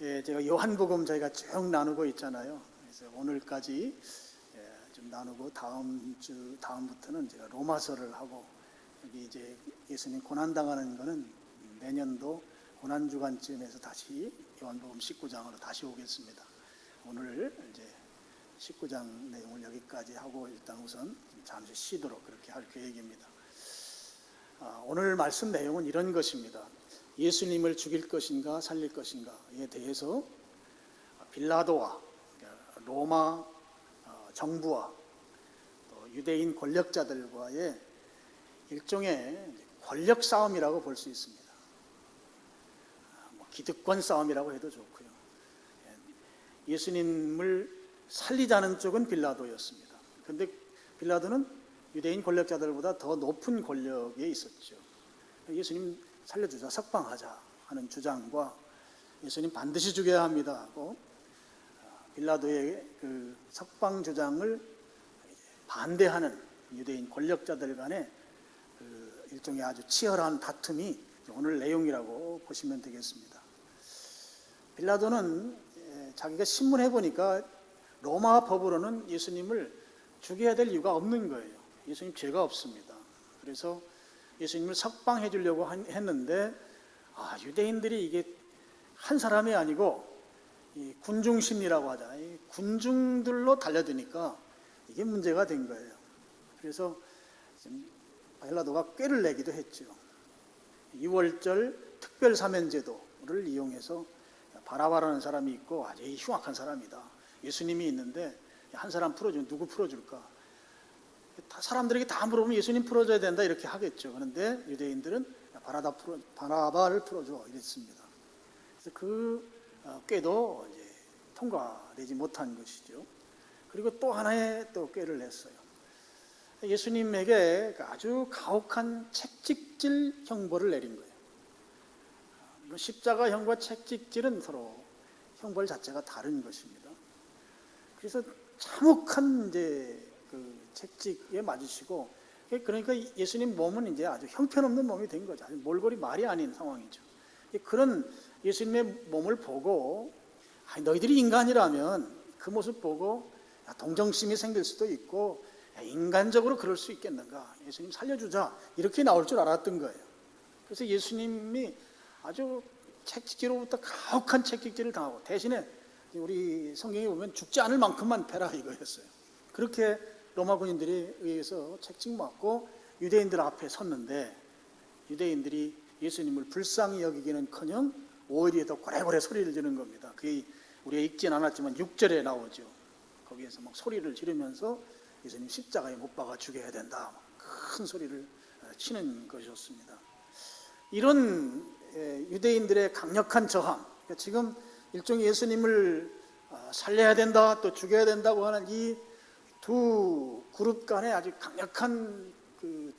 제가 요한복음 저희가 쭉 나누고 있잖아요. 그래서 오늘까지 좀 나누고 다음부터는 제가 로마서를 하고, 여기 이제 예수님 고난 당하는 거는 내년도 고난 주간쯤에서 다시 요한복음 19장으로 다시 오겠습니다. 오늘 이제 19장 내용을 여기까지 하고 일단 우선 잠시 쉬도록 그렇게 할 계획입니다. 오늘 말씀 내용은 이런 것입니다. 예수님을 죽일 것인가 살릴 것인가에 대해서 빌라도와 로마 정부와 또 유대인 권력자들과의 일종의 권력 싸움이라고 볼 수 있습니다. 기득권 싸움이라고 해도 좋고요. 예수님을 살리자는 쪽은 빌라도였습니다. 그런데 빌라도는 유대인 권력자들보다 더 높은 권력에 있었죠. 예수님 살려주자, 석방하자 하는 주장과 예수님 반드시 죽여야 합니다 하고 빌라도의 그 석방 주장을 반대하는 유대인 권력자들 간의 그 일종의 아주 치열한 다툼이 오늘 내용이라고 보시면 되겠습니다. 빌라도는 자기가 신문해 보니까 로마 법으로는 예수님을 죽여야 될 이유가 없는 거예요. 예수님 죄가 없습니다. 그래서 예수님을 석방해 주려고 했는데 유대인들이 이게 한 사람이 아니고 이 군중심리라고 하잖아요. 이 군중들로 달려드니까 이게 문제가 된 거예요. 그래서 빌라도가 꾀를 내기도 했죠. 6월절 특별 사면제도를 이용해서 바라바라는 사람이 있고 아주 흉악한 사람이다. 예수님이 있는데 한 사람 풀어주면 누구 풀어줄까? 사람들에게 다 물어보면 예수님 풀어줘야 된다 이렇게 하겠죠. 그런데 유대인들은 바라바를 풀어줘 이랬습니다. 그래서 그 꾀도 이제 통과되지 못한 것이죠. 그리고 또 하나의 또 꾀를 냈어요. 예수님에게 아주 가혹한 채찍질 형벌을 내린 거예요. 십자가형과 채찍질은 서로 형벌 자체가 다른 것입니다. 그래서 참혹한 이제 그 채찍에 맞으시고, 그러니까 예수님 몸은 이제 아주 형편없는 몸이 된 거죠. 아주 몰골이 말이 아닌 상황이죠. 그런 예수님의 몸을 보고 너희들이 인간이라면 그 모습 보고 동정심이 생길 수도 있고 인간적으로 그럴 수 있겠는가, 예수님 살려주자 이렇게 나올 줄 알았던 거예요. 그래서 예수님이 아주 채찍질로부터 가혹한 채찍질을 당하고 대신에 우리 성경에 보면 죽지 않을 만큼만 패라 이거였어요. 그렇게 로마 군인들에 의해서 채찍 맞고 유대인들 앞에 섰는데 유대인들이 예수님을 불쌍히 여기기는커녕 오히려 더 고래고래 소리를 지르는 겁니다. 그게 우리가 읽진 않았지만 6절에 나오죠. 거기에서 막 소리를 지르면서 예수님 십자가에 못 박아 죽여야 된다, 큰 소리를 치는 것이었습니다. 이런 유대인들의 강력한 저항, 지금 일종의 예수님을 살려야 된다 또 죽여야 된다고 하는 이 두 그룹 간의 아주 강력한 그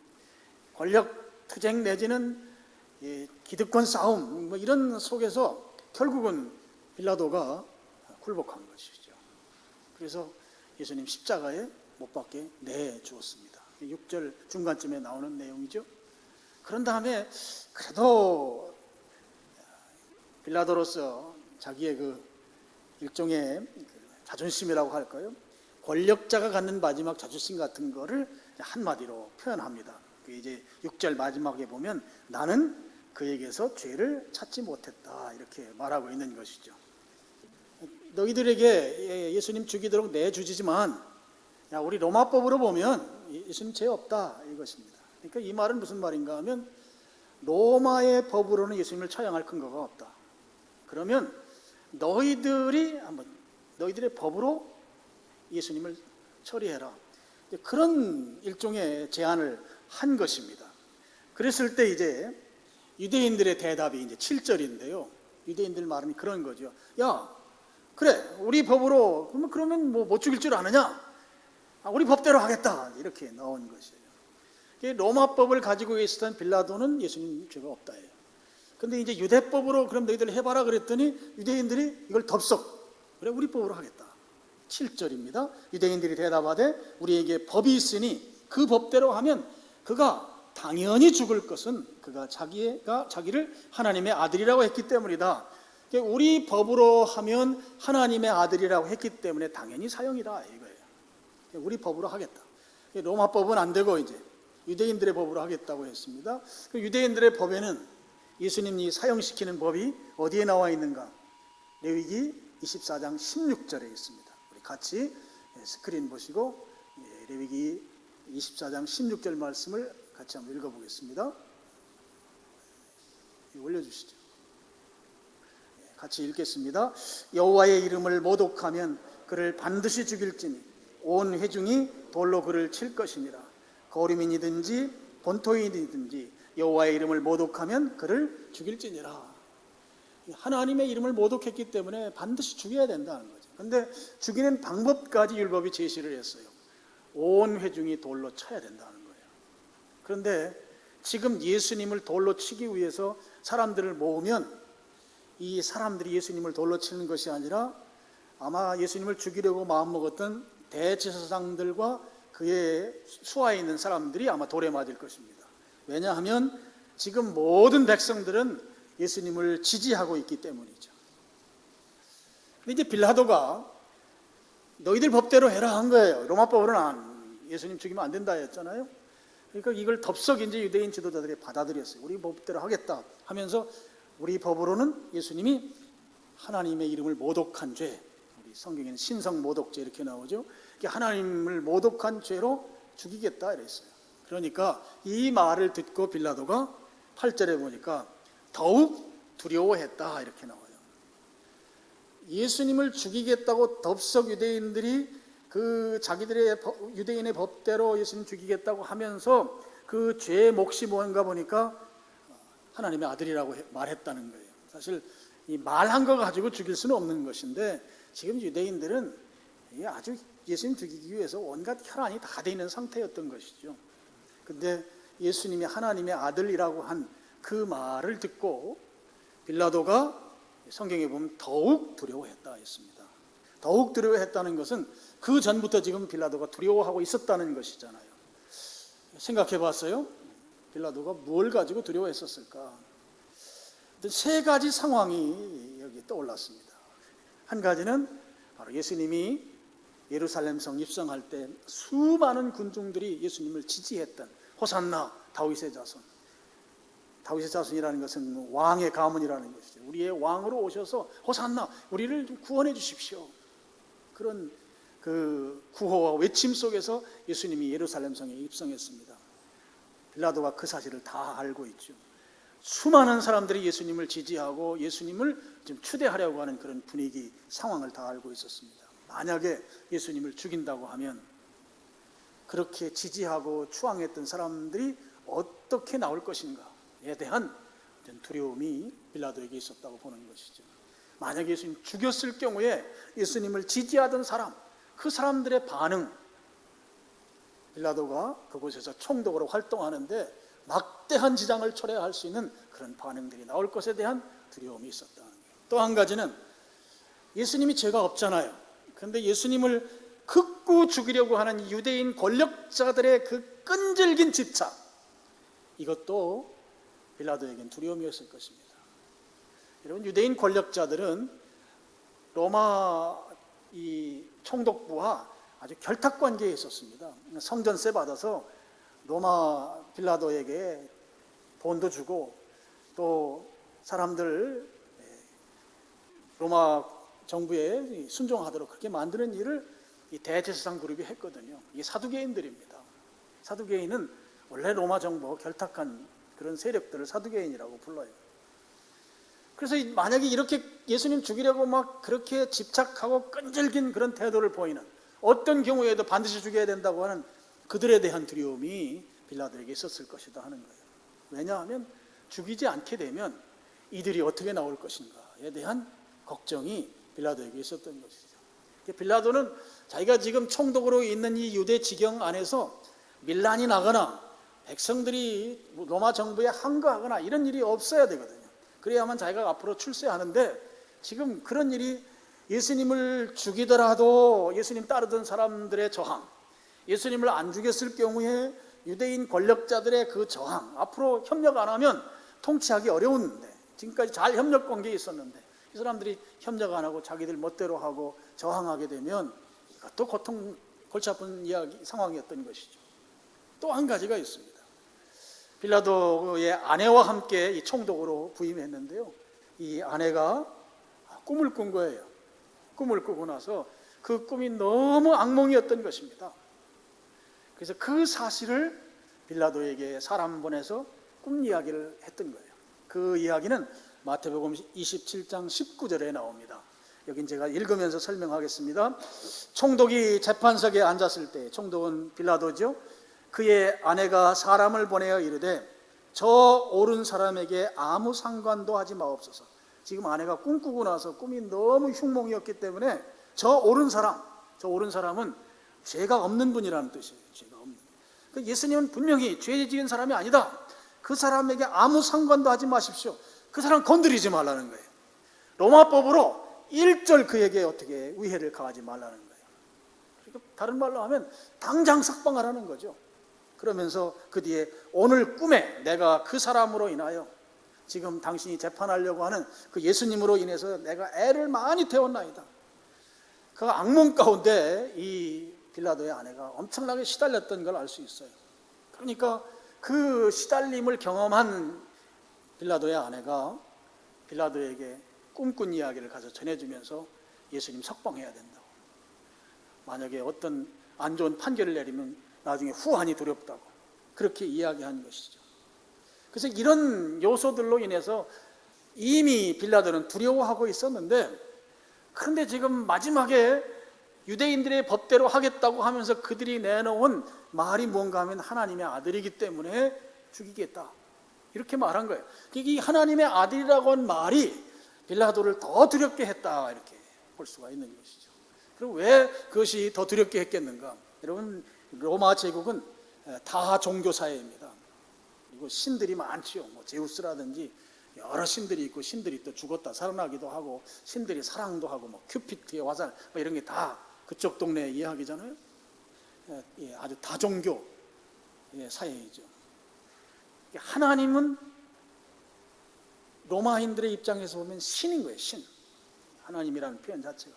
권력 투쟁 내지는 기득권 싸움 뭐 이런 속에서 결국은 빌라도가 굴복한 것이죠. 그래서 예수님 십자가에 못 박게 내주었습니다. 6절 중간쯤에 나오는 내용이죠. 그런 다음에 그래도 빌라도로서 자기의 그 일종의 자존심이라고 할까요? 권력자가 갖는 마지막 자존심 같은 거를 한마디로 표현합니다. 이제 6절 마지막에 보면 나는 그에게서 죄를 찾지 못했다 이렇게 말하고 있는 것이죠. 너희들에게 예수님 죽이도록 내주지만 우리 로마법으로 보면 예수님 죄 없다 이것입니다. 그러니까 이 말은 무슨 말인가 하면 로마의 법으로는 예수님을 처형할 근거가 없다. 그러면 너희들의 법으로 예수님을 처리해라. 그런 일종의 제안을 한 것입니다. 그랬을 때 이제 유대인들의 대답이 이제 7절인데요. 유대인들 말은 그런 거죠. 야, 그래, 우리 법으로 그러면 뭐 못 죽일 줄 아느냐? 우리 법대로 하겠다. 이렇게 나온 것이에요. 로마법을 가지고 있었던 빌라도는 예수님 죄가 없다예요. 근데 이제 유대법으로 그럼 너희들 해봐라 그랬더니 유대인들이 이걸 덥석 그래 우리 법으로 하겠다. 7절입니다. 유대인들이 대답하되 우리에게 법이 있으니 그 법대로 하면 그가 당연히 죽을 것은 그가 자기를 하나님의 아들이라고 했기 때문이다. 우리 법으로 하면 하나님의 아들이라고 했기 때문에 당연히 사형이다 이거예요. 우리 법으로 하겠다. 로마법은 안 되고 이제 유대인들의 법으로 하겠다고 했습니다. 그 유대인들의 법에는 예수님이 사형시키는 법이 어디에 나와 있는가? 레위기 24장 16절에 있습니다. 우리 같이 스크린 보시고 레위기 24장 16절 말씀을 같이 한번 읽어보겠습니다. 올려주시죠. 같이 읽겠습니다. 여호와의 이름을 모독하면 그를 반드시 죽일지니 온 회중이 돌로 그를 칠 것이니라. 거류민이든지 본토인이든지 여호와의 이름을 모독하면 그를 죽일지니라. 하나님의 이름을 모독했기 때문에 반드시 죽여야 된다는 거죠. 그런데 죽이는 방법까지 율법이 제시를 했어요. 온 회중이 돌로 쳐야 된다는 거예요. 그런데 지금 예수님을 돌로 치기 위해서 사람들을 모으면 이 사람들이 예수님을 돌로 치는 것이 아니라 아마 예수님을 죽이려고 마음먹었던 대제사장들과 그의 수하에 있는 사람들이 아마 돌에 맞을 것입니다. 왜냐하면 지금 모든 백성들은 예수님을 지지하고 있기 때문이죠. 근데 이제 빌라도가 너희들 법대로 해라 한 거예요. 로마법으로는 예수님 죽이면 안 된다 했잖아요. 그러니까 이걸 덥석 이제 유대인 지도자들이 받아들였어요. 우리 법대로 하겠다 하면서 우리 법으로는 예수님이 하나님의 이름을 모독한 죄, 우리 성경에는 신성 모독죄 이렇게 나오죠. 하나님을 모독한 죄로 죽이겠다 이랬어요. 그러니까 이 말을 듣고 빌라도가 8절에 보니까 더욱 두려워했다 이렇게 나와요. 예수님을 죽이겠다고 덥석 유대인들이 그 자기들의 유대인의 법대로 예수님 죽이겠다고 하면서 그 죄의 몫이 뭔가 보니까 하나님의 아들이라고 말했다는 거예요. 사실 이 말한 거 가지고 죽일 수는 없는 것인데 지금 유대인들은 아주 예수님 죽이기 위해서 온갖 혈안이 다 돼 있는 상태였던 것이죠. 근데 예수님이 하나님의 아들이라고 한 그 말을 듣고 빌라도가 성경에 보면 더욱 두려워했다 했습니다. 더욱 두려워했다는 것은 그 전부터 지금 빌라도가 두려워하고 있었다는 것이잖아요. 생각해 봤어요? 빌라도가 뭘 가지고 두려워했었을까? 세 가지 상황이 여기 떠올랐습니다. 한 가지는 바로 예수님이 예루살렘 성 입성할 때 수많은 군중들이 예수님을 지지했던 호산나 다윗의 자손. 다윗의 자손이라는 것은 왕의 가문이라는 것이죠. 우리의 왕으로 오셔서 호산나 우리를 좀 구원해 주십시오. 그런 그 구호와 외침 속에서 예수님이 예루살렘 성에 입성했습니다. 빌라도가 그 사실을 다 알고 있죠. 수많은 사람들이 예수님을 지지하고 예수님을 좀 추대하려고 하는 그런 분위기, 상황을 다 알고 있었습니다. 만약에 예수님을 죽인다고 하면 그렇게 지지하고 추앙했던 사람들이 어떻게 나올 것인가에 대한 두려움이 빌라도에게 있었다고 보는 것이죠. 만약에 예수님 죽였을 경우에 예수님을 지지하던 사람, 그 사람들의 반응, 빌라도가 그곳에서 총독으로 활동하는데 막대한 지장을 초래할 수 있는 그런 반응들이 나올 것에 대한 두려움이 있었다는 거예요. 또 한 가지는 예수님이 죄가 없잖아요. 그런데 예수님을 극구 죽이려고 하는 유대인 권력자들의 그 끈질긴 집착, 이것도 빌라도에겐 두려움이었을 것입니다. 여러분, 유대인 권력자들은 로마 이 총독부와 아주 결탁 관계에 있었습니다. 성전세 받아서 로마 빌라도에게 돈도 주고 또 사람들 로마 정부에 순종하도록 그렇게 만드는 일을 이 대제사장 그룹이 했거든요. 이게 사두개인들입니다. 사두개인은 원래 로마 정부와 결탁한 그런 세력들을 사두개인이라고 불러요. 그래서 만약에 이렇게 예수님 죽이려고 막 그렇게 집착하고 끈질긴 그런 태도를 보이는, 어떤 경우에도 반드시 죽여야 된다고 하는 그들에 대한 두려움이 빌라도에게 있었을 것이다 하는 거예요. 왜냐하면 죽이지 않게 되면 이들이 어떻게 나올 것인가에 대한 걱정이 빌라도에게 있었던 것이죠. 빌라도는 자기가 지금 총독으로 있는 이 유대 지경 안에서 밀란이 나거나 백성들이 로마 정부에 항거하거나 이런 일이 없어야 되거든요. 그래야만 자기가 앞으로 출세하는데 지금 그런 일이, 예수님을 죽이더라도 예수님 따르던 사람들의 저항, 예수님을 안 죽였을 경우에 유대인 권력자들의 그 저항, 앞으로 협력 안 하면 통치하기 어려운데, 지금까지 잘 협력 관계에 있었는데 이 사람들이 협력 안 하고 자기들 멋대로 하고 저항하게 되면 이것도 고통 골치 아픈 상황이었던 것이죠. 또 한 가지가 있습니다. 빌라도의 아내와 함께 이 총독으로 부임했는데요, 이 아내가 꿈을 꾼 거예요. 꿈을 꾸고 나서 그 꿈이 너무 악몽이었던 것입니다. 그래서 그 사실을 빌라도에게 사람 보내서 꿈 이야기를 했던 거예요. 그 이야기는 마태복음 27장 19절에 나옵니다. 여긴 제가 읽으면서 설명하겠습니다. 총독이 재판석에 앉았을 때, 총독은 빌라도죠, 그의 아내가 사람을 보내어 이르되 저 오른 사람에게 아무 상관도 하지 마옵소서. 지금 아내가 꿈꾸고 나서 꿈이 너무 흉몽이었기 때문에 저 오른 사람은 죄가 없는 분이라는 뜻이에요. 죄가 없는 분. 예수님은 분명히 죄 지은 사람이 아니다. 그 사람에게 아무 상관도 하지 마십시오. 그 사람 건드리지 말라는 거예요. 로마법으로 1절 그에게 어떻게 위해를 가하지 말라는 거예요. 그러니까 다른 말로 하면 당장 석방하라는 거죠. 그러면서 그 뒤에 오늘 꿈에 내가 그 사람으로 인하여 지금 당신이 재판하려고 하는 그 예수님으로 인해서 내가 애를 많이 태웠나이다. 그 악몽 가운데 이 빌라도의 아내가 엄청나게 시달렸던 걸 알 수 있어요. 그러니까 그 시달림을 경험한 빌라도의 아내가 빌라도에게 꿈꾼 이야기를 가서 전해주면서 예수님 석방해야 된다고, 만약에 어떤 안 좋은 판결을 내리면 나중에 후환이 두렵다고 그렇게 이야기한 것이죠. 그래서 이런 요소들로 인해서 이미 빌라도는 두려워하고 있었는데, 그런데 지금 마지막에 유대인들의 법대로 하겠다고 하면서 그들이 내놓은 말이 뭔가 하면 하나님의 아들이기 때문에 죽이겠다, 이렇게 말한 거예요. 이 하나님의 아들이라고 한 말이 빌라도를 더 두렵게 했다, 이렇게 볼 수가 있는 것이죠. 그리고 왜 그것이 더 두렵게 했겠는가? 여러분, 로마 제국은 다 종교 사회입니다. 그리고 신들이 많지요. 뭐 제우스라든지 여러 신들이 있고, 신들이 또 죽었다 살아나기도 하고, 신들이 사랑도 하고, 뭐 큐피트의 화살, 뭐 이런 게 다 그쪽 동네의 이야기잖아요. 아주 다종교 사회이죠. 하나님은 로마인들의 입장에서 보면 신인 거예요. 신. 하나님이라는 표현 자체가.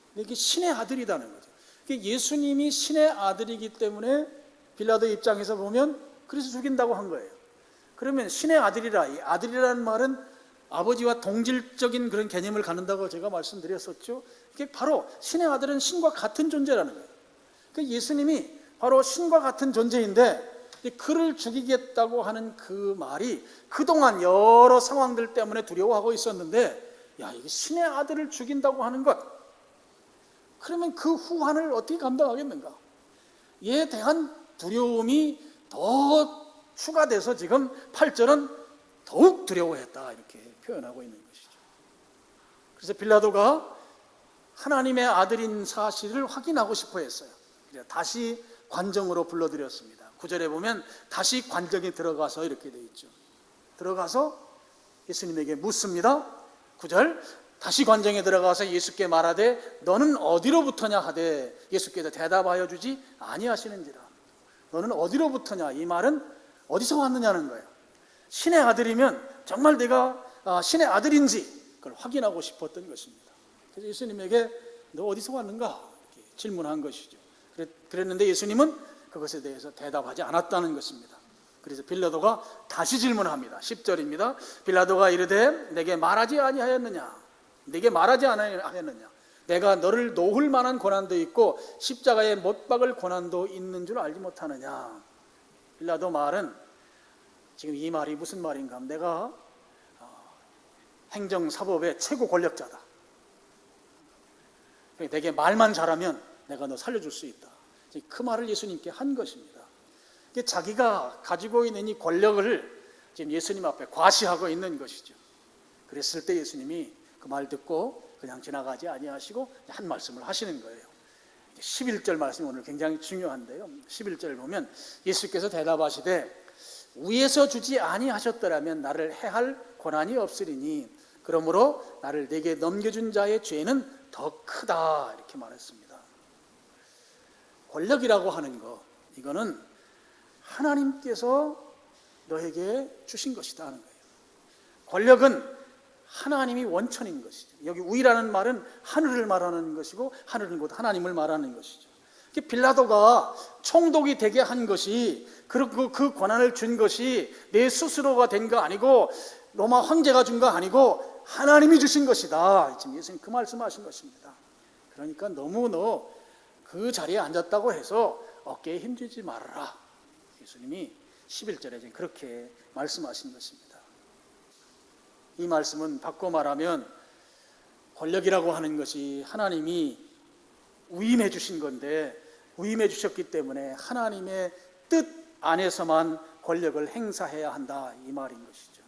근데 이게 신의 아들이라는 거죠. 예수님이 신의 아들이기 때문에 빌라도의 입장에서 보면 그래서 죽인다고 한 거예요. 그러면 신의 아들이라, 이 아들이라는 말은 아버지와 동질적인 그런 개념을 갖는다고 제가 말씀드렸었죠. 이게 바로 신의 아들은 신과 같은 존재라는 거예요. 그러니까 예수님이 바로 신과 같은 존재인데, 그를 죽이겠다고 하는 그 말이 그동안 여러 상황들 때문에 두려워하고 있었는데, 야, 이게 신의 아들을 죽인다고 하는 것, 그러면 그 후환을 어떻게 감당하겠는가? 이에 대한 두려움이 더 추가돼서 지금 8절은 더욱 두려워했다, 이렇게 표현하고 있는 것이죠. 그래서 빌라도가 하나님의 아들인 사실을 확인하고 싶어 했어요. 다시 관정으로 불러들였습니다. 9절에 보면 다시 관정에 들어가서 이렇게 되어 있죠. 들어가서 예수님에게 묻습니다. 9절, 다시 관정에 들어가서 예수께 말하되 너는 어디로부터냐 하되 예수께서 대답하여 주지 아니하시는지라. 너는 어디로부터냐, 이 말은 어디서 왔느냐는 거예요. 신의 아들이면 정말 내가 신의 아들인지 그걸 확인하고 싶었던 것입니다. 그래서 예수님에게 너 어디서 왔는가 이렇게 질문한 것이죠. 그랬는데 예수님은 그것에 대해서 대답하지 않았다는 것입니다. 그래서 빌라도가 다시 질문합니다. 10절입니다. 빌라도가 이르되 내게 말하지 아니하였느냐? 내게 말하지 아니하였느냐? 내가 너를 놓을 만한 고난도 있고 십자가에 못 박을 고난도 있는 줄 알지 못하느냐? 빌라도 말은 지금 이 말이 무슨 말인가 하면, 내가 행정사법의 최고 권력자다. 내게 말만 잘하면 내가 너 살려줄 수 있다. 그 말을 예수님께 한 것입니다. 자기가 가지고 있는 이 권력을 지금 예수님 앞에 과시하고 있는 것이죠. 그랬을 때 예수님이 그 말 듣고 그냥 지나가지 아니하시고 한 말씀을 하시는 거예요. 11절 말씀이 오늘 굉장히 중요한데요. 11절 보면 예수께서 대답하시되 위에서 주지 아니하셨더라면 나를 해할 권한이 없으리니 그러므로 나를 내게 넘겨준 자의 죄는 더 크다, 이렇게 말했습니다. 권력이라고 하는 것, 이거는 하나님께서 너에게 주신 것이다 하는 거예요. 권력은 하나님이 원천인 것이죠. 여기 위라는 말은 하늘을 말하는 것이고 하늘은 곧 하나님을 말하는 것이죠. 빌라도가 총독이 되게 한 것이, 그리고 그 권한을 준 것이 내 스스로가 된 거 아니고 로마 황제가 준 거 아니고 하나님이 주신 것이다. 지금 예수님 그 말씀하신 것입니다. 그러니까 너무 너 그 자리에 앉았다고 해서 어깨에 힘주지 말아라. 예수님이 11절에 지금 그렇게 말씀하신 것입니다. 이 말씀은 바꿔 말하면 권력이라고 하는 것이 하나님이 위임해 주신 건데, 위임해 주셨기 때문에 하나님의 뜻 안에서만 권력을 행사해야 한다, 이 말인 것이죠.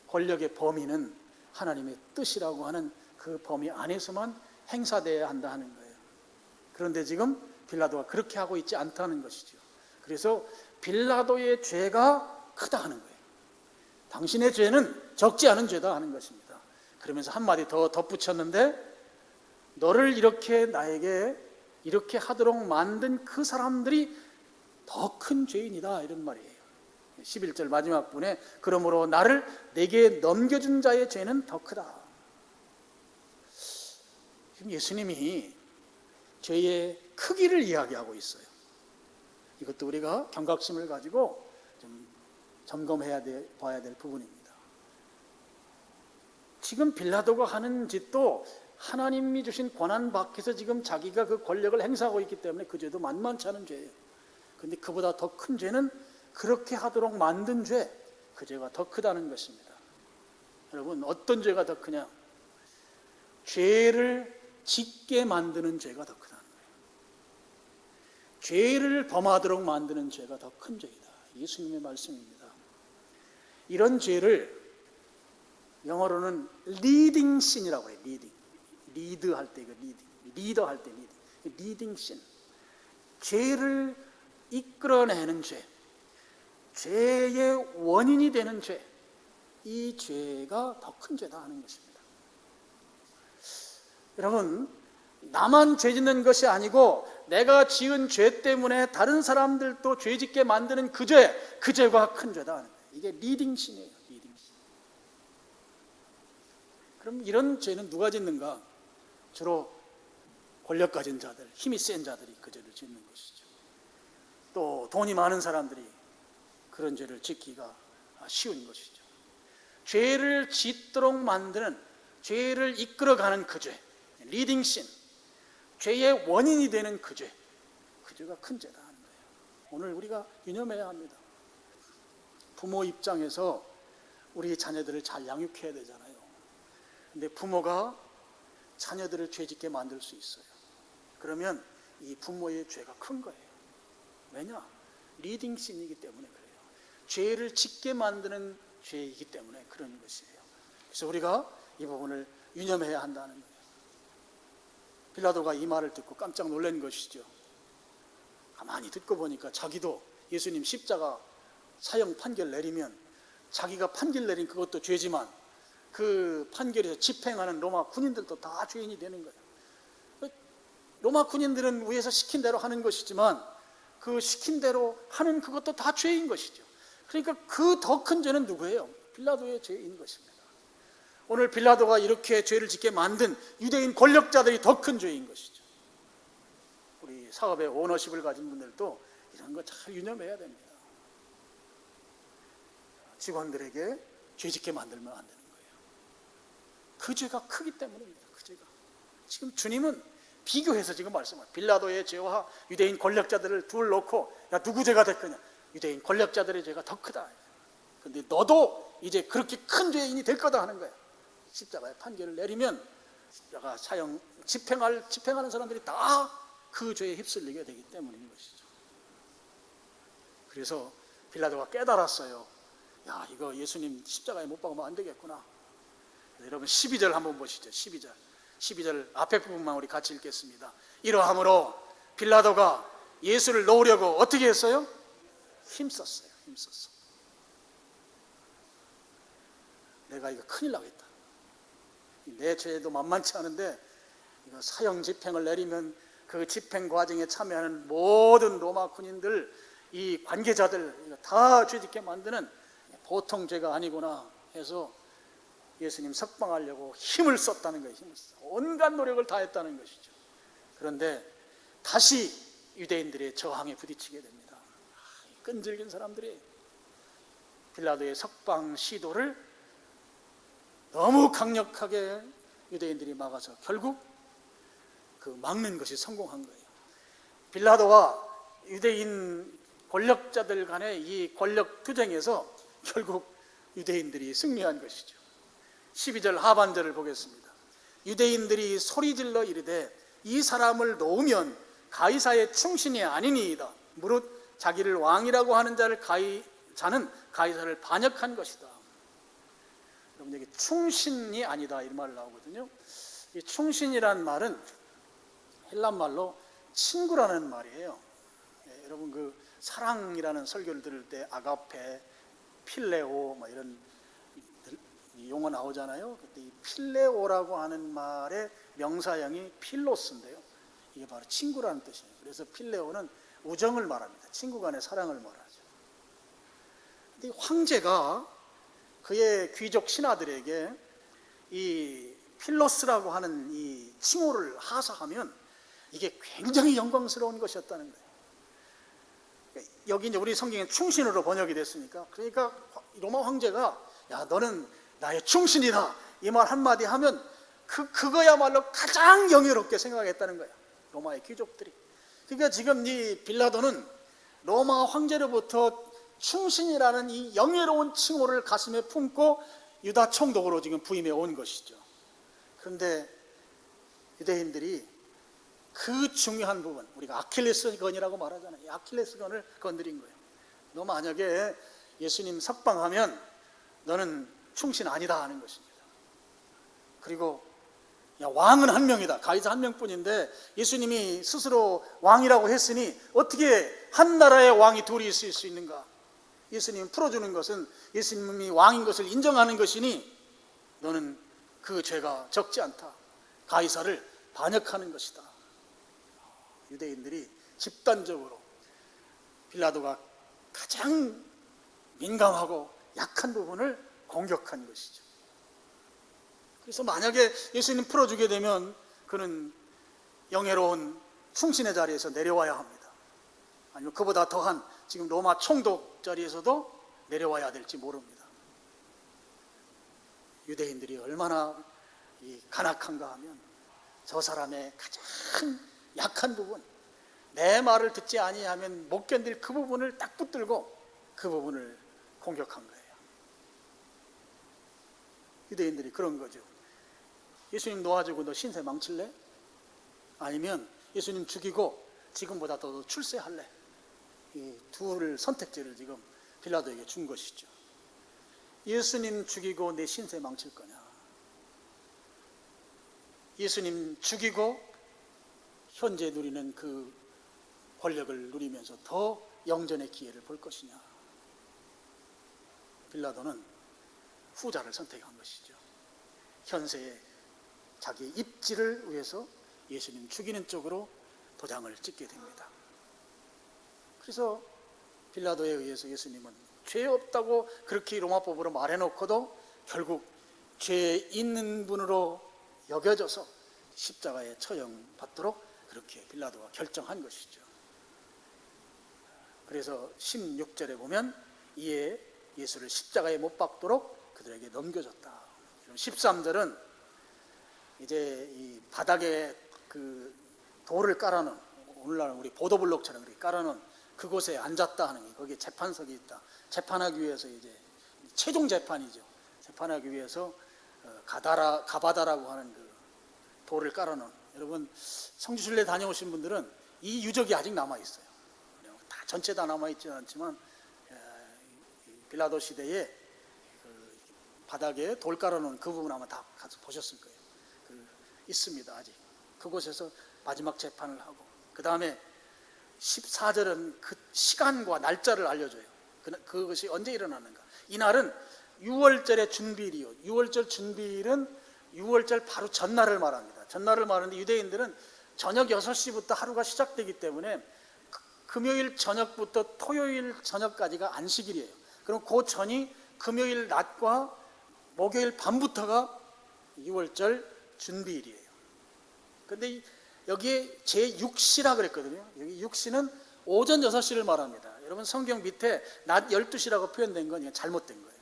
권력의 범위는 하나님의 뜻이라고 하는 그 범위 안에서만 행사되어야 한다 하는 거예요. 그런데 지금 빌라도가 그렇게 하고 있지 않다는 것이죠. 그래서 빌라도의 죄가 크다 하는 거예요. 당신의 죄는 적지 않은 죄다 하는 것입니다. 그러면서 한마디 더 덧붙였는데, 너를 이렇게 나에게 이렇게 하도록 만든 그 사람들이 더 큰 죄인이다, 이런 말이에요. 11절 마지막 분에 그러므로 나를 내게 넘겨준 자의 죄는 더 크다. 지금 예수님이 죄의 크기를 이야기하고 있어요. 이것도 우리가 경각심을 가지고 좀 점검해야 봐야 될 부분입니다. 지금 빌라도가 하는 짓도 하나님이 주신 권한 밖에서 지금 자기가 그 권력을 행사하고 있기 때문에 그 죄도 만만치 않은 죄예요. 그런데 그보다 더 큰 죄는 그렇게 하도록 만든 죄, 그 죄가 더 크다는 것입니다. 여러분, 어떤 죄가 더 크냐? 죄를 짓게 만드는 죄가 더 크다는 거예요. 죄를 범하도록 만드는 죄가 더 큰 죄이다. 예수님의 말씀입니다. 이런 죄를 영어로는 leading sin이라고 해요. 리드 할 때, 리더 할 때 leading sin. 죄를 이끌어내는 죄, 죄의 원인이 되는 죄, 이 죄가 더 큰 죄다 하는 것입니다. 여러분, 나만 죄 짓는 것이 아니고 내가 지은 죄 때문에 다른 사람들도 죄 짓게 만드는 그 죄가 큰 죄다 하는 거예요. 이게 리딩신이에요. 리딩신. 그럼 이런 죄는 누가 짓는가? 주로 권력 가진 자들, 힘이 센 자들이 그 죄를 짓는 것이죠. 또 돈이 많은 사람들이 그런 죄를 짓기가 쉬운 것이죠. 죄를 짓도록 만드는, 죄를 이끌어가는 그 죄, 리딩신, 죄의 원인이 되는 그 죄가 큰 죄다 하는 거예요. 오늘 우리가 유념해야 합니다. 부모 입장에서 우리 자녀들을 잘 양육해야 되잖아요. 근데 부모가 자녀들을 죄짓게 만들 수 있어요. 그러면 이 부모의 죄가 큰 거예요. 왜냐? 리딩신이기 때문에 그래요. 죄를 짓게 만드는 죄이기 때문에 그런 것이에요. 그래서 우리가 이 부분을 유념해야 한다는 거예요. 빌라도가 이 말을 듣고 깜짝 놀란 것이죠. 가만히 듣고 보니까 자기도 예수님 십자가 사형 판결 내리면 자기가 판결 내린 그것도 죄지만 그 판결에서 집행하는 로마 군인들도 다 죄인이 되는 거예요. 로마 군인들은 위에서 시킨 대로 하는 것이지만 그 시킨 대로 하는 그것도 다 죄인 것이죠. 그러니까 그 더 큰 죄는 누구예요? 빌라도의 죄인 것입니다. 오늘 빌라도가 이렇게 죄를 짓게 만든 유대인 권력자들이 더 큰 죄인 것이죠. 우리 사업의 오너십을 가진 분들도 이런 거 잘 유념해야 됩니다. 직원들에게 죄 짓게 만들면 안 되는 거예요. 그 죄가 크기 때문입니다. 그 죄가. 지금 주님은 비교해서 지금 말씀하세요. 빌라도의 죄와 유대인 권력자들을 둘 놓고, 야, 누구 죄가 더 크냐? 유대인 권력자들의 죄가 더 크다. 그런데 너도 이제 그렇게 큰 죄인이 될 거다 하는 거예요. 십자가의 판결을 내리면 십자가 사형 집행하는 사람들이 다 그 죄에 휩쓸리게 되기 때문인 것이죠. 그래서 빌라도가 깨달았어요. 야, 이거 예수님 십자가에 못 박으면 안 되겠구나. 여러분 12절 한번 보시죠. 12절 앞에 부분만 우리 같이 읽겠습니다. 이러함으로 빌라도가 예수를 놓으려고 어떻게 했어요? 힘썼어요. 내가 이거 큰일 나겠다. 내 죄도 만만치 않은데 이거 사형 집행을 내리면 그 집행 과정에 참여하는 모든 로마 군인들, 이 관계자들 다 죄짓게 만드는 보통 죄가 아니구나 해서 예수님 석방하려고 힘을 썼다는 거예요. 힘을 써. 온갖 노력을 다했다는 것이죠. 그런데 다시 유대인들의 저항에 부딪히게 됩니다. 끈질긴 사람들이 빌라도의 석방 시도를 너무 강력하게 유대인들이 막아서 결국 그 막는 것이 성공한 거예요. 빌라도와 유대인 권력자들 간의 이 권력 투쟁에서 결국 유대인들이 승리한 것이죠. 12절 하반절을 보겠습니다. 유대인들이 소리질러 이르되 이 사람을 놓으면 가이사의 충신이 아니니이다. 무릇 자기를 왕이라고 하는 자는 가이사를 반역한 것이다. 여러분, 여기 충신이 아니다 이 말 나오거든요. 이 충신이란 말은 헬란 말로 친구라는 말이에요. 여러분 그 사랑이라는 설교를 들을 때 아가페, 필레오 뭐 이런 용어 나오잖아요. 그때 이 필레오라고 하는 말의 명사형이 필로스인데요. 이게 바로 친구라는 뜻이에요. 그래서 필레오는 우정을 말합니다. 친구 간의 사랑을 말하죠. 근데 황제가 그의 귀족 신하들에게 이 필로스라고 하는 이 칭호를 하사하면 이게 굉장히 영광스러운 것이었다는 거예요. 여기 이제 우리 성경에 충신으로 번역이 됐으니까, 그러니까 로마 황제가 야 너는 나의 충신이다 이 말 한마디 하면 그거야말로 가장 영예롭게 생각했다는 거예요. 로마의 귀족들이. 그러니까 지금 이 빌라도는 로마 황제로부터 충신이라는 이 영예로운 칭호를 가슴에 품고 유다 총독으로 지금 부임해 온 것이죠. 그런데 유대인들이 그 중요한 부분, 우리가 아킬레스건이라고 말하잖아요. 이 아킬레스건을 건드린 거예요. 너 만약에 예수님 석방하면 너는 충신 아니다 하는 것입니다. 그리고 야, 왕은 한 명이다. 가이사 한 명뿐인데 예수님이 스스로 왕이라고 했으니 어떻게 한 나라의 왕이 둘이 있을 수 있는가? 예수님이 풀어주는 것은 예수님이 왕인 것을 인정하는 것이니 너는 그 죄가 적지 않다. 가이사를 반역하는 것이다. 유대인들이 집단적으로 빌라도가 가장 민감하고 약한 부분을 공격한 것이죠. 그래서 만약에 예수님 풀어주게 되면 그는 영예로운 충신의 자리에서 내려와야 합니다. 아니면 그보다 더한 지금 로마 총독 자리에서도 내려와야 될지 모릅니다. 유대인들이 얼마나 간악한가 하면 저 사람의 가장 약한 부분, 내 말을 듣지 아니하면 못 견딜 그 부분을 딱 붙들고 그 부분을 공격한 거예요. 유대인들이 그런 거죠. 예수님 놓아주고 너 신세 망칠래? 아니면 예수님 죽이고 지금보다 더 출세할래? 이 둘 선택지를 지금 빌라도에게 준 것이죠. 예수님 죽이고 내 신세 망칠 거냐? 예수님 죽이고 현재 누리는 그 권력을 누리면서 더 영전의 기회를 볼 것이냐? 빌라도는 후자를 선택한 것이죠. 현세의 자기의 입지를 위해서 예수님 죽이는 쪽으로 도장을 찍게 됩니다. 그래서 빌라도에 의해서 예수님은 죄 없다고 그렇게 로마법으로 말해놓고도 결국 죄 있는 분으로 여겨져서 십자가에 처형받도록 그렇게 빌라도가 결정한 것이죠. 그래서 16절에 보면 이에 예수를 십자가에 못 박도록 그들에게 넘겨줬다. 13절은 이제 이 바닥에 그 돌을 깔아놓은, 오늘날 우리 보도블록처럼 이렇게 깔아놓은 그곳에 앉았다 하는 게, 거기에 재판석이 있다. 재판하기 위해서 이제 최종 재판이죠. 재판하기 위해서 가바다라고 하는 그 돌을 깔아놓은, 여러분 성지순례 다녀오신 분들은 이 유적이 아직 남아 있어요. 다 전체 다 남아 있지는 않지만 빌라도 시대에 그 바닥에 돌 깔아놓은 그 부분 아마 다 가서 보셨을 거예요. 있습니다. 아직 그곳에서 마지막 재판을 하고, 그 다음에 14절은 그 시간과 날짜를 알려줘요. 그것이 언제 일어나는가. 이날은 6월절의 준비일이요. 6월절 준비일은 6월절 바로 전날을 말합니다. 전날을 말하는데 유대인들은 저녁 6시부터 하루가 시작되기 때문에 금요일 저녁부터 토요일 저녁까지가 안식일이에요. 그럼 그 전이 금요일 낮과 목요일 밤부터가 6월절 준비일이에요. 근데 여기에 제6시라 그랬거든요. 여기 6시는 오전 6시를 말합니다. 여러분 성경 밑에 낮 12시라고 표현된 건 잘못된 거예요.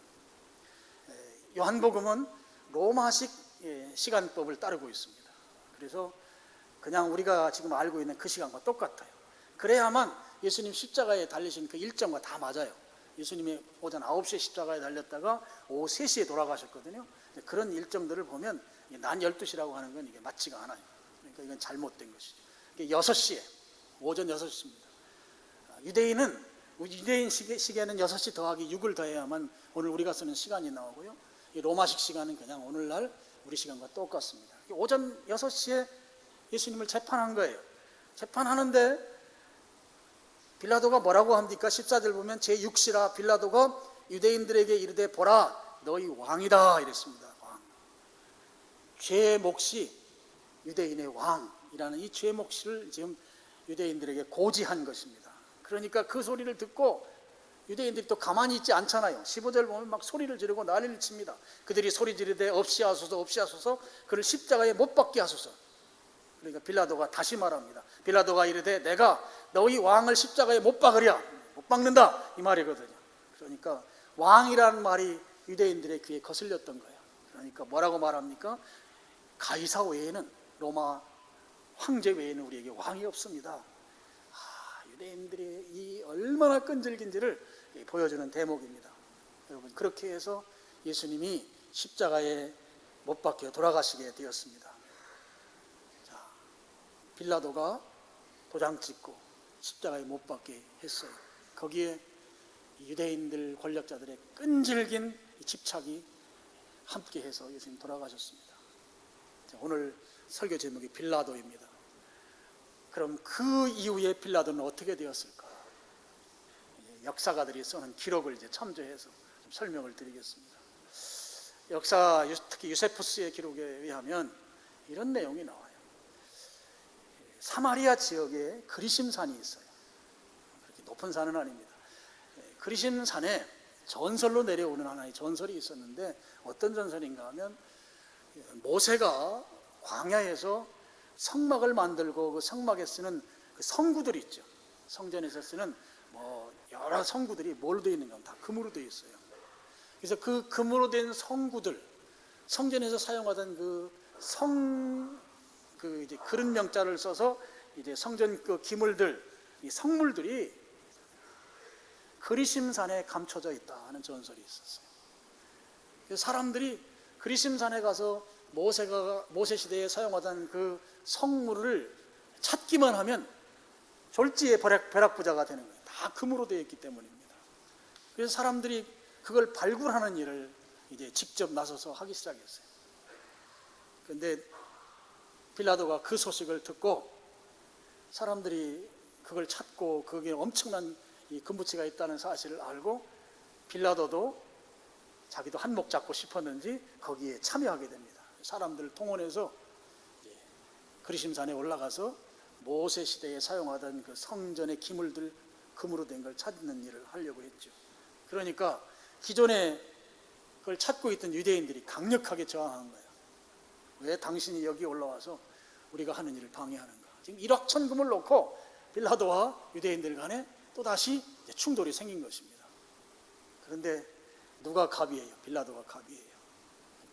요한복음은 로마식 시간법을 따르고 있습니다. 그래서 그냥 우리가 지금 알고 있는 그 시간과 똑같아요. 그래야만 예수님 십자가에 달리신 그 일정과 다 맞아요. 예수님이 오전 9시에 십자가에 달렸다가 오후 3시에 돌아가셨거든요. 그런 일정들을 보면 낮 12시라고 하는 건 이게 맞지가 않아요. 그러니까 이건 잘못된 것이죠. 6시에, 오전 6시입니다. 유대인 시계는 6시 더하기 6을 더해야만 오늘 우리가 쓰는 시간이 나오고요. 이 로마식 시간은 그냥 오늘날 우리 시간과 똑같습니다. 오전 6시에 예수님을 재판한 거예요. 재판하는데 빌라도가 뭐라고 합니까? 14절 보면 제6시라 빌라도가 유대인들에게 이르되 보라 너희 왕이다 이랬습니다. 왕. 죄의 몫이 유대인의 왕이라는 이 죄의 몫을 지금 유대인들에게 고지한 것입니다. 그러니까 그 소리를 듣고 유대인들이 또 가만히 있지 않잖아요. 15절 보면 막 소리를 지르고 난리를 칩니다. 그들이 소리 지르되 없이 하소서 없이 하소서 그를 십자가에 못 박게 하소서. 그러니까 빌라도가 다시 말합니다. 빌라도가 이르되 내가 너희 왕을 십자가에 못 박으랴. 못 박는다 이 말이거든요. 그러니까 왕이라는 말이 유대인들의 귀에 거슬렸던 거예요. 그러니까 뭐라고 말합니까? 가이사 외에는 로마 황제 외에는 우리에게 왕이 없습니다. 유대인들이 이 얼마나 끈질긴지를 보여주는 대목입니다. 여러분 그렇게 해서 예수님이 십자가에 못 박혀 돌아가시게 되었습니다. 자, 빌라도가 도장 찍고 십자가에 못 박게 했어요. 거기에 유대인들 권력자들의 끈질긴 집착이 함께해서 예수님 돌아가셨습니다. 자, 오늘 설교 제목이 빌라도입니다. 그럼 그 이후에 빌라도는 어떻게 되었을까? 역사가들이 쓰는 기록을 이제 참조해서 좀 설명을 드리겠습니다. 특히 유세푸스의 기록에 의하면 이런 내용이 나와요. 사마리아 지역에 그리심산이 있어요. 그렇게 높은 산은 아닙니다. 그리심산에 전설로 내려오는 하나의 전설이 있었는데 어떤 전설인가 하면 모세가 광야에서 성막을 만들고 그 성막에 쓰는 그 성구들이 있죠. 성전에서 쓰는 여러 성구들이 뭘로 되어 있는가 하면 다 금으로 되어 있어요. 그래서 그 금으로 된 성구들, 성전에서 사용하던 이제 그릇 명자를 써서 이제 성전 그 기물들, 이 성물들이 그리심산에 감춰져 있다는 전설이 있었어요. 그래서 사람들이 그리심산에 가서 모세 시대에 사용하던 그 성물을 찾기만 하면 졸지에 벼락부자가 되는 거예요. 다 금으로 되어 있기 때문입니다. 그래서 사람들이 그걸 발굴하는 일을 이제 직접 나서서 하기 시작했어요. 그런데 빌라도가 그 소식을 듣고 사람들이 그걸 찾고 거기에 엄청난 이 금부치가 있다는 사실을 알고 빌라도도 자기도 한몫 잡고 싶었는지 거기에 참여하게 됩니다. 사람들을 동원해서 그리심산에 올라가서 모세 시대에 사용하던 그 성전의 기물들 금으로 된 걸 찾는 일을 하려고 했죠. 그러니까 기존에 그걸 찾고 있던 유대인들이 강력하게 저항한 거예요. 왜 당신이 여기 올라와서 우리가 하는 일을 방해하는가? 지금 1억 천금을 놓고 빌라도와 유대인들 간에 또다시 충돌이 생긴 것입니다. 그런데 누가 갑이에요? 빌라도가 갑이에요.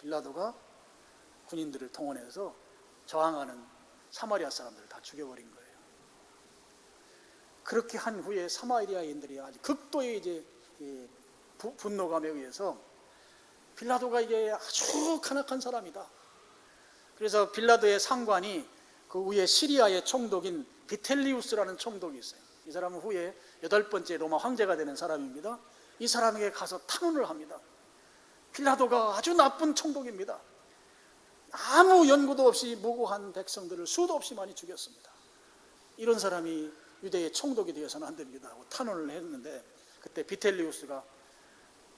빌라도가 군인들을 동원해서 저항하는 사마리아 사람들을 다 죽여버린 거예요. 그렇게 한 후에 사마리아인들이 아주 극도의 이제 분노감에 의해서 빌라도가 이게 아주 간악한 사람이다. 그래서 빌라도의 상관이 그 위에 시리아의 총독인 비텔리우스라는 총독이 있어요. 이 사람은 후에 8번째 로마 황제가 되는 사람입니다. 이 사람에게 가서 탄원을 합니다. 빌라도가 아주 나쁜 총독입니다. 아무 연고도 없이 무고한 백성들을 수도 없이 많이 죽였습니다. 이런 사람이 유대의 총독이 되어서는 안 됩니다 하고 탄원을 했는데 그때 비텔리우스가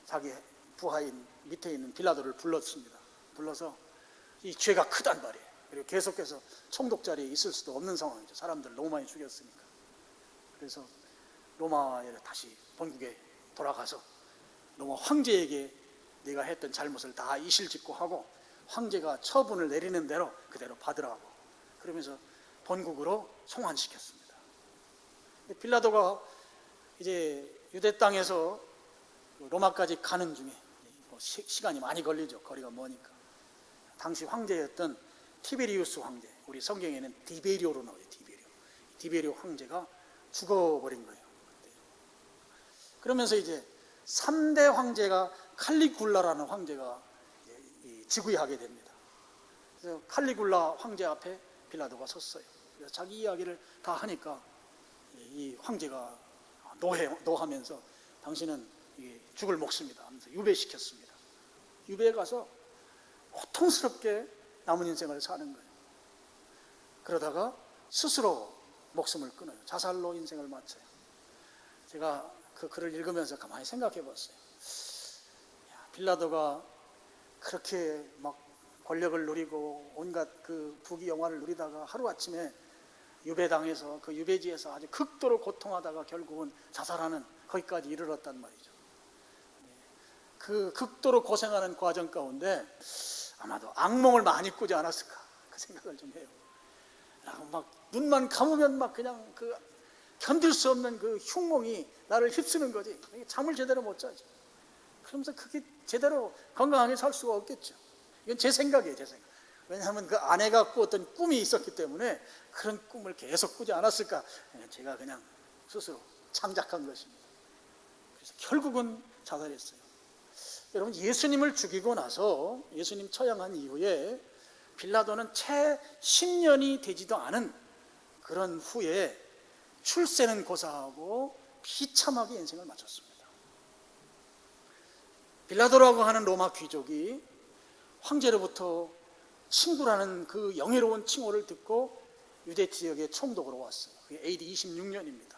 자기 부하인 밑에 있는 빌라도를 불렀습니다. 불러서 이 죄가 크단 말이에요. 그리고 계속해서 총독 자리에 있을 수도 없는 상황이죠. 사람들 너무 많이 죽였으니까. 그래서 로마에 다시 본국에 돌아가서 로마 황제에게 네가 했던 잘못을 다 이실직고 하고 황제가 처분을 내리는 대로 그대로 받으라고 그러면서 본국으로 송환시켰습니다. 빌라도가 이제 유대 땅에서 로마까지 가는 중에 시간이 많이 걸리죠. 거리가 머니까. 당시 황제였던 티베리우스 황제, 우리 성경에는 디베리오로 나와요. 디베리오 황제가 죽어버린 거예요. 그러면서 이제 3대 황제가 칼리굴라라는 황제가 즉위하게 됩니다. 그래서 칼리굴라 황제 앞에 빌라도가 섰어요. 그래서 자기 이야기를 다 하니까 이 황제가 노하면서 당신은 죽을 목숨이다 하면서 유배시켰습니다. 유배에 가서 고통스럽게 남은 인생을 사는 거예요. 그러다가 스스로 목숨을 끊어요. 자살로 인생을 마쳐요. 제가 그 글을 읽으면서 가만히 생각해 봤어요. 빌라도가 그렇게 막 권력을 누리고 온갖 그 부귀영화를 누리다가 하루아침에 유배당해서 그 유배지에서 아주 극도로 고통하다가 결국은 자살하는 거기까지 이르렀단 말이죠. 그 극도로 고생하는 과정 가운데 아마도 악몽을 많이 꾸지 않았을까 그 생각을 좀 해요. 막 눈만 감으면 막 그냥 그 견딜 수 없는 그 흉몽이 나를 휩쓰는 거지. 잠을 제대로 못 자죠. 그러면서 그게 제대로 건강하게 살 수가 없겠죠. 이건 제 생각이에요, 제 생각. 왜냐하면 그 아내가 꾸었던 꿈이 있었기 때문에 그런 꿈을 계속 꾸지 않았을까. 제가 그냥 스스로 창작한 것입니다. 그래서 결국은 자살했어요. 여러분, 예수님을 죽이고 나서 예수님 처형한 이후에 빌라도는 채 10년이 되지도 않은 그런 후에 출세는 고사하고 비참하게 인생을 마쳤습니다. 빌라도라고 하는 로마 귀족이 황제로부터 친구라는 그 영예로운 칭호를 듣고 유대 지역의 총독으로 왔어요. 그게 AD 26년입니다.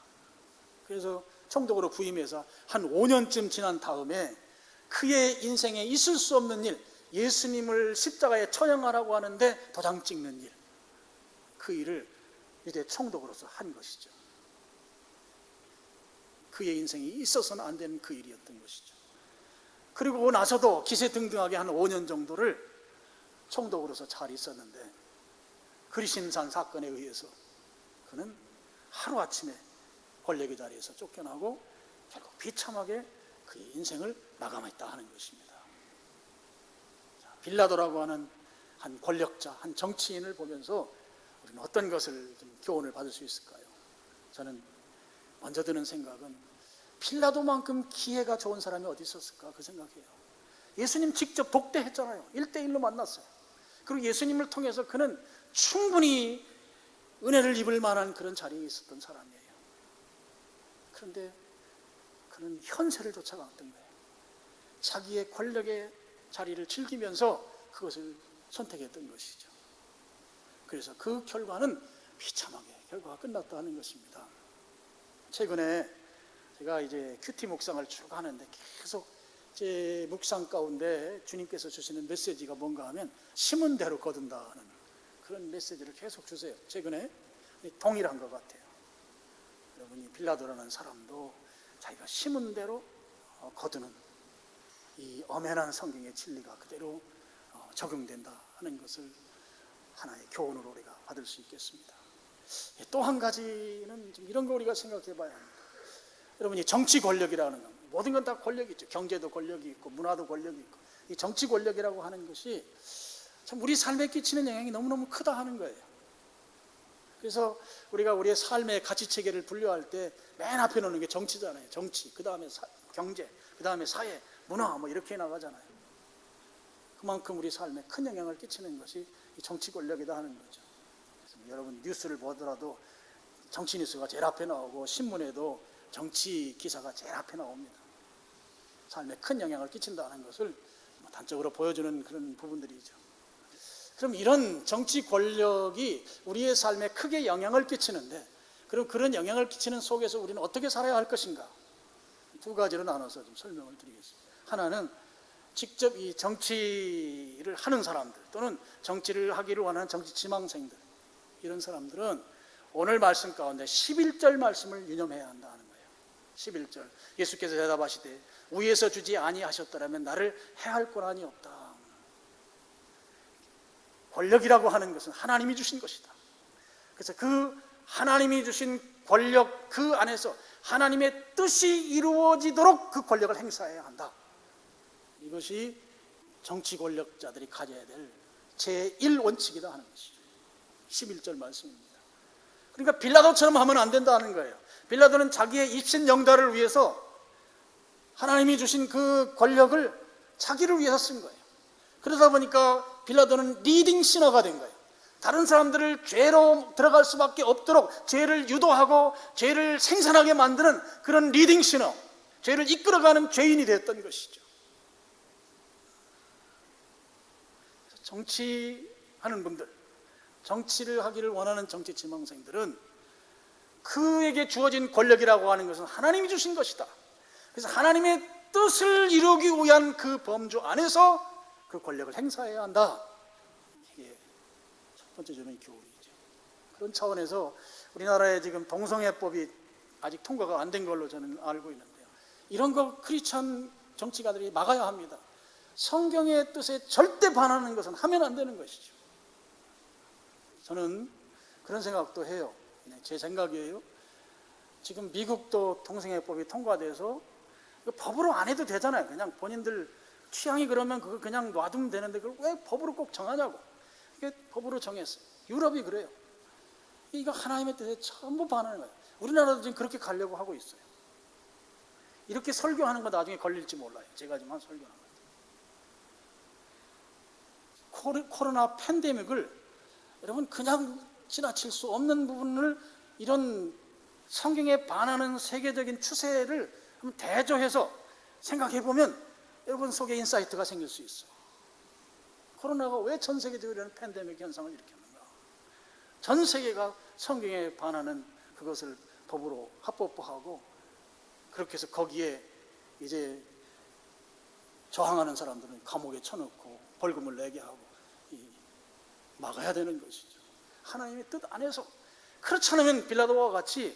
그래서 총독으로 부임해서 한 5년쯤 지난 다음에 그의 인생에 있을 수 없는 일, 예수님을 십자가에 처형하라고 하는데 도장 찍는 일, 그 일을 유대 총독으로서 한 것이죠. 그의 인생에 있어서는 안 되는 그 일이었던 것이죠. 그리고 나서도 기세등등하게 한 5년 정도를 총독으로서 잘 있었는데 그리심산 사건에 의해서 그는 하루아침에 권력의 자리에서 쫓겨나고 결국 비참하게 그의 인생을 마감했다 하는 것입니다. 빌라도라고 하는 한 권력자, 한 정치인을 보면서 우리는 어떤 것을 좀 교훈을 받을 수 있을까요? 저는 먼저 드는 생각은 빌라도만큼 기회가 좋은 사람이 어디 있었을까 그 생각해요. 예수님 직접 독대했잖아요. 1대1로 만났어요. 그리고 예수님을 통해서 그는 충분히 은혜를 입을 만한 그런 자리에 있었던 사람이에요. 그런데 그는 현세를 쫓아갔던 거예요. 자기의 권력의 자리를 즐기면서 그것을 선택했던 것이죠. 그래서 그 결과는 비참하게 결과가 끝났다 하는 것입니다. 최근에 제가 이제 큐티 묵상을 쭉 하는데 계속 제 묵상 가운데 주님께서 주시는 메시지가 뭔가 하면 심은 대로 거둔다는 그런 메시지를 계속 주세요. 최근에 동일한 것 같아요. 여러분이 빌라도라는 사람도 자기가 심은 대로 거두는 이 엄연한 성경의 진리가 그대로 적용된다 하는 것을 하나의 교훈으로 우리가 받을 수 있겠습니다. 또 한 가지는 좀 이런 거 우리가 생각해 봐야 합니다. 여러분이 정치 권력이라는 건 모든 건 다 권력이 있죠. 경제도 권력이 있고 문화도 권력이 있고 이 정치 권력이라고 하는 것이 참 우리 삶에 끼치는 영향이 너무너무 크다 하는 거예요. 그래서 우리가 우리의 삶의 가치 체계를 분류할 때 맨 앞에 놓는 게 정치잖아요. 정치, 그 다음에 경제, 그 다음에 사회, 문화 뭐 이렇게 나가잖아요. 그만큼 우리 삶에 큰 영향을 끼치는 것이 이 정치 권력이다 하는 거죠. 그래서 여러분 뉴스를 보더라도 정치 뉴스가 제일 앞에 나오고 신문에도 정치 기사가 제일 앞에 나옵니다. 삶에 큰 영향을 끼친다는 것을 단적으로 보여주는 그런 부분들이죠. 그럼 이런 정치 권력이 우리의 삶에 크게 영향을 끼치는데 그럼 그런 영향을 끼치는 속에서 우리는 어떻게 살아야 할 것인가? 두 가지로 나눠서 좀 설명을 드리겠습니다. 하나는 직접 이 정치를 하는 사람들 또는 정치를 하기를 원하는 정치 지망생들 이런 사람들은 오늘 말씀 가운데 11절 말씀을 유념해야 한다는 거예요. 11절 예수께서 대답하시되 위에서 주지 아니하셨더라면 나를 해할 권한이 없다. 권력이라고 하는 것은 하나님이 주신 것이다. 그래서 그 하나님이 주신 권력 그 안에서 하나님의 뜻이 이루어지도록 그 권력을 행사해야 한다. 이것이 정치 권력자들이 가져야 될 제1원칙이다 하는 것이죠. 11절 말씀입니다. 그러니까 빌라도처럼 하면 안 된다는 거예요. 빌라도는 자기의 입신 영달을 위해서 하나님이 주신 그 권력을 자기를 위해서 쓴 거예요. 그러다 보니까 빌라도는 리딩 시너가 된 거예요. 다른 사람들을 죄로 들어갈 수밖에 없도록 죄를 유도하고 죄를 생산하게 만드는 그런 리딩 시너, 죄를 이끌어가는 죄인이 됐던 것이죠. 정치하는 분들, 정치를 하기를 원하는 정치 지망생들은 그에게 주어진 권력이라고 하는 것은 하나님이 주신 것이다. 그래서 하나님의 뜻을 이루기 위한 그 범주 안에서 그 권력을 행사해야 한다. 이게 첫 번째 주는 교훈이죠. 그런 차원에서 우리나라에 지금 동성애법이 아직 통과가 안 된 걸로 저는 알고 있는데요. 이런 거 크리스천 정치가들이 막아야 합니다. 성경의 뜻에 절대 반하는 것은 하면 안 되는 것이죠. 저는 그런 생각도 해요. 제 생각이에요. 지금 미국도 동성애법이 통과돼서 법으로 안 해도 되잖아요. 그냥 본인들 취향이 그러면 그거 그냥 놔두면 되는데 그걸 왜 법으로 꼭 정하냐고. 이게 법으로 정했어요. 유럽이 그래요. 이거 하나님의 뜻에 전부 반하는 거예요. 우리나라도 지금 그렇게 가려고 하고 있어요. 이렇게 설교하는 거 나중에 걸릴지 몰라요. 제가 지금 설교하는 거. 코로나 팬데믹을 여러분 그냥 지나칠 수 없는 부분을 이런 성경에 반하는 세계적인 추세를 한번 대조해서 생각해 보면 여러분 속에 인사이트가 생길 수 있어요. 코로나가 왜 전 세계적으로 이런 팬데믹 현상을 일으켰는가? 전 세계가 성경에 반하는 그것을 법으로 합법화하고 그렇게 해서 거기에 이제 저항하는 사람들은 감옥에 쳐넣고 벌금을 내게 하고 막아야 되는 것이죠. 하나님의 뜻 안에서. 그렇지 않으면 빌라도와 같이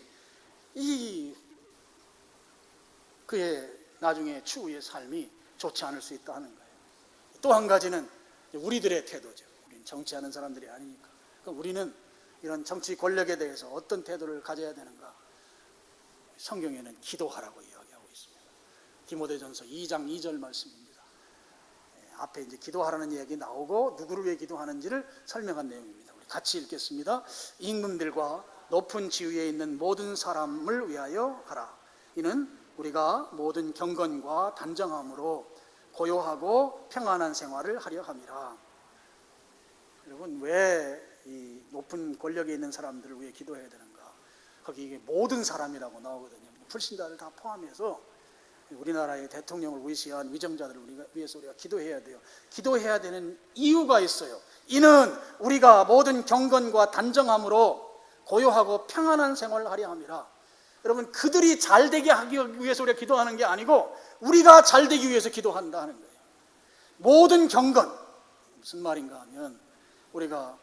그의 나중에 추후의 삶이 좋지 않을 수 있다 하는 거예요. 또 한 가지는 우리들의 태도죠. 우리는 정치하는 사람들이 아니니까. 그럼 우리는 이런 정치 권력에 대해서 어떤 태도를 가져야 되는가? 성경에는 기도하라고 이야기하고 있습니다. 디모데전서 2장 2절 말씀입니다. 앞에 이제 기도하라는 이야기 나오고 누구를 위해 기도하는지를 설명한 내용입니다. 우리 같이 읽겠습니다. 임금들과 높은 지위에 있는 모든 사람을 위하여 하라. 이는 우리가 모든 경건과 단정함으로 고요하고 평안한 생활을 하려 함이라. 여러분 왜 이 높은 권력에 있는 사람들을 위해 기도해야 되는가? 거기 이게 모든 사람이라고 나오거든요. 불신자를 다 포함해서 우리나라의 대통령을 위시한 위정자들을 위해서 우리가 기도해야 돼요. 기도해야 되는 이유가 있어요. 이는 우리가 모든 경건과 단정함으로 고요하고 평안한 생활을 하려 함이라. 여러분 그들이 잘되게 하기 위해서 우리가 기도하는 게 아니고 우리가 잘되기 위해서 기도한다는 거예요. 모든 경건, 무슨 말인가 하면 우리가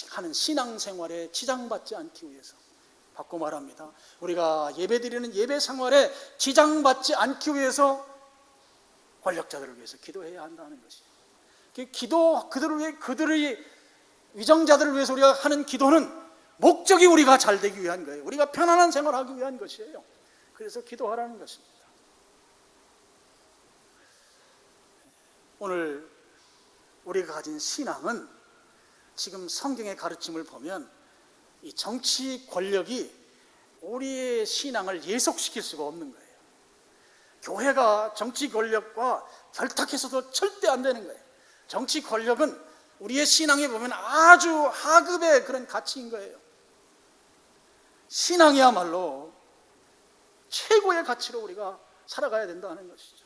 하는 신앙생활에 지장받지 않기 위해서, 바꿔 말합니다. 우리가 예배드리는 예배 생활에 지장받지 않기 위해서 권력자들을 위해서 기도해야 한다는 것이에요. 그들을 위해, 그들의 위정자들을 위해서 우리가 하는 기도는 목적이 우리가 잘 되기 위한 거예요. 우리가 편안한 생활을 하기 위한 것이에요. 그래서 기도하라는 것입니다. 오늘 우리가 가진 신앙은 지금 성경의 가르침을 보면 이 정치 권력이 우리의 신앙을 예속시킬 수가 없는 거예요. 교회가 정치 권력과 결탁해서도 절대 안 되는 거예요. 정치 권력은 우리의 신앙에 보면 아주 하급의 그런 가치인 거예요. 신앙이야말로 최고의 가치로 우리가 살아가야 된다는 것이죠.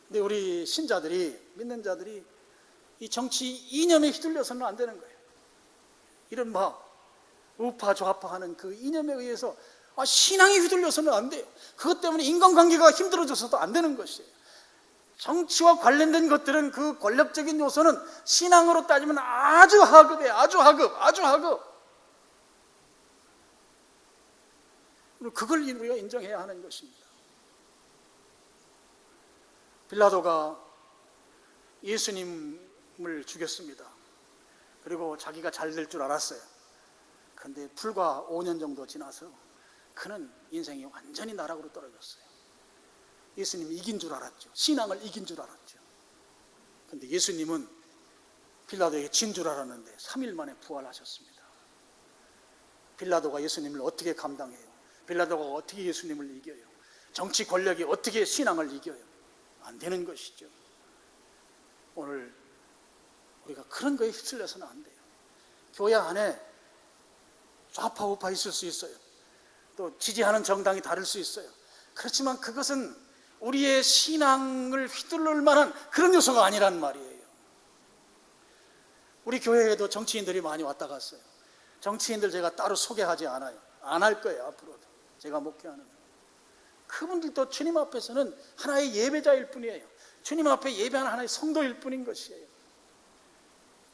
근데 우리 신자들이, 믿는 자들이 이 정치 이념에 휘둘려서는 안 되는 거예요. 이른바 우파 좌파하는 그 이념에 의해서 신앙이 휘둘려서는 안 돼요. 그것 때문에 인간관계가 힘들어져서도 안 되는 것이에요. 정치와 관련된 것들은 그 권력적인 요소는 신앙으로 따지면 아주 하급이에요. 아주 하급. 그걸 우리가 인정해야 하는 것입니다. 빌라도가 예수님을 죽였습니다. 그리고 자기가 잘 될 줄 알았어요. 그런데 불과 5년 정도 지나서 그는 인생이 완전히 나락으로 떨어졌어요. 예수님이 이긴 줄 알았죠. 신앙을 이긴 줄 알았죠. 그런데 예수님은 빌라도에게 진 줄 알았는데 3일 만에 부활하셨습니다. 빌라도가 예수님을 어떻게 감당해요? 빌라도가 어떻게 예수님을 이겨요? 정치 권력이 어떻게 신앙을 이겨요? 안 되는 것이죠. 오늘 우리가 그런 거에 휩쓸려서는 안 돼요. 교회 안에 좌파 우파 있을 수 있어요. 또 지지하는 정당이 다를 수 있어요. 그렇지만 그것은 우리의 신앙을 휘둘릴 만한 그런 요소가 아니란 말이에요. 우리 교회에도 정치인들이 많이 왔다 갔어요. 정치인들 제가 따로 소개하지 않아요. 안 할 거예요. 앞으로도 제가 목회하는 그분들도 주님 앞에서는 하나의 예배자일 뿐이에요. 주님 앞에 예배하는 하나의 성도일 뿐인 것이에요.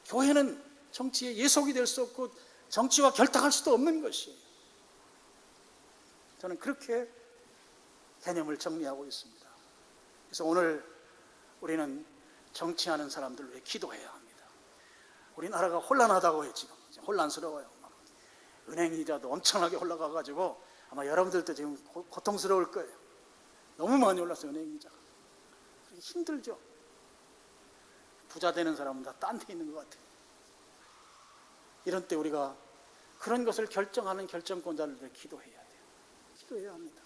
교회는 정치의 예속이 될 수 없고 정치와 결탁할 수도 없는 것이에요. 저는 그렇게 개념을 정리하고 있습니다. 그래서 오늘 우리는 정치하는 사람들 위해 기도해야 합니다. 우리나라가 혼란하다고 해요. 지금 혼란스러워요. 은행 이자도 엄청나게 올라가가지고 아마 여러분들도 지금 고통스러울 거예요. 너무 많이 올랐어요. 은행 이자가. 힘들죠. 부자 되는 사람은 다 딴 데 있는 것 같아요. 이런 때 우리가 그런 것을 결정하는 결정권자를 위해 기도해야 돼요. 기도해야 합니다.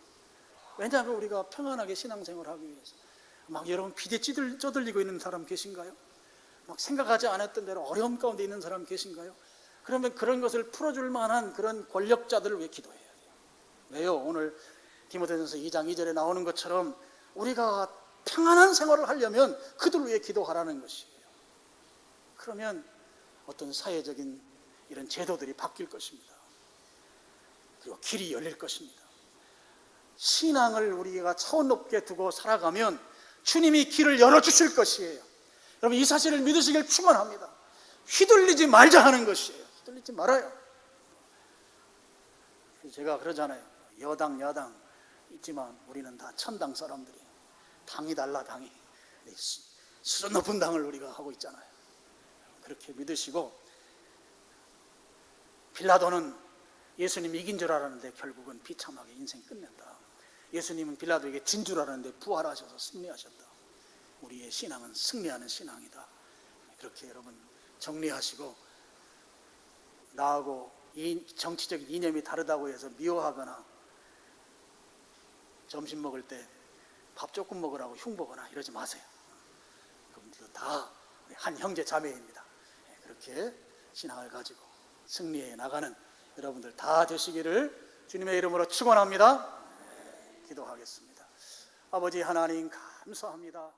왜냐하면 우리가 평안하게 신앙생활을 하기 위해서. 막 여러분 비대 쪼들리고 있는 사람 계신가요? 막 생각하지 않았던 대로 어려움 가운데 있는 사람 계신가요? 그러면 그런 것을 풀어줄 만한 그런 권력자들을 위해 기도해야 돼요. 왜요? 오늘 디모데전서 2장 2절에 나오는 것처럼 우리가 평안한 생활을 하려면 그들을 위해 기도하라는 것이에요. 그러면 어떤 사회적인 이런 제도들이 바뀔 것입니다. 그리고 길이 열릴 것입니다. 신앙을 우리가 차원 높게 두고 살아가면 주님이 길을 열어주실 것이에요. 여러분 이 사실을 믿으시길 축원합니다. 휘둘리지 말자 하는 것이에요. 휘둘리지 말아요. 제가 그러잖아요. 여당 야당 있지만 우리는 다 천당 사람들이에요. 당이 달라 당이. 수준 높은 당을 우리가 하고 있잖아요. 그렇게 믿으시고 빌라도는 예수님이 이긴 줄 알았는데 결국은 비참하게 인생 끝낸다. 예수님은 빌라도에게 진 줄 알았는데 부활하셔서 승리하셨다. 우리의 신앙은 승리하는 신앙이다. 그렇게 여러분 정리하시고 나하고 이 정치적인 이념이 다르다고 해서 미워하거나 점심 먹을 때 밥 조금 먹으라고 흉보거나 이러지 마세요. 그분들도 다 한 형제 자매입니다. 그렇게 신앙을 가지고 승리해 나가는 여러분들 다 되시기를 주님의 이름으로 축원합니다. 기도하겠습니다. 아버지 하나님 감사합니다.